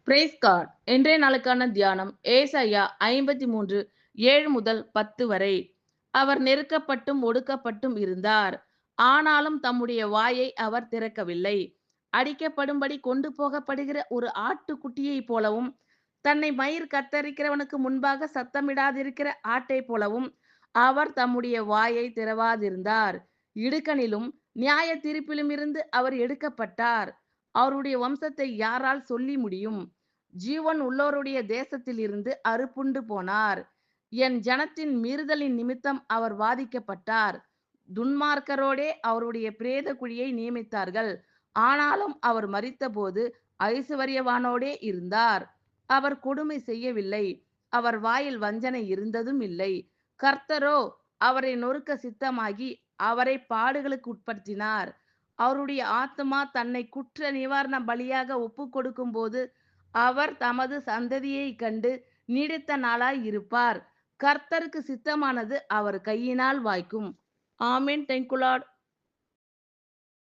Price God. இன்றைய நாளுக்கான தியானம் ஏசாயா 53 7 முதல் 10 வரை. அவர் நெருக்கப்பட்டும் ஒடுக்கப்பட்டும் இருந்தார். ஆனாலும் தம்முடைய வாயை அவர் திறக்கவில்லை. அடிக்கப்படும்படி கொண்டு போகப்படுகிற ஒரு ஆட்டுக்குட்டியைப் போலவும், தன்னை மயிர் கத்தரிக்கிறவனுக்கு முன்பாக சத்தமிடாதிருக்கிற ஆட்டைப் போலவும் அவர் தம்முடைய வாயை திறவாதிருந்தார். இடுக்கணிலும் நியாய தீர்ப்பிலும் இருந்து அவர் எடுக்கப்பட்டார். அவருடைய வம்சத்தை யாரால் சொல்லி முடியும்? ஜீவன் உள்ளோருடைய தேசத்தில் இருந்து அறுப்புண்டு போனார். என் ஜனத்தின் மீறுதலின் நிமித்தம் அவர் வாதிக்கப்பட்டார். துன்மார்க்கரோடே அவருடைய பிரேத குழியை நியமித்தார்கள். ஆனாலும் அவர் மரித்தபோது ஐசுவரியவானோடே இருந்தார். அவர் கொடுமை செய்யவில்லை. அவர் வாயில் வஞ்சனை இருந்ததும் இல்லை. கர்த்தரோ அவரை நொறுக்க சித்தமாகி அவரை பாடுகளுக்கு உட்படுத்தினார். அவருடைய ஆத்துமா தன்னை குற்ற நிவாரண பலியாக ஒப்பு கொடுக்கும் போது அவர் தமது சந்ததியைக் கண்டு நீடித்த நாளாய் இருப்பார். கர்த்தருக்கு சித்தமானது அவர் கையினால் வாய்க்கும். ஆமென். Thank you Lord.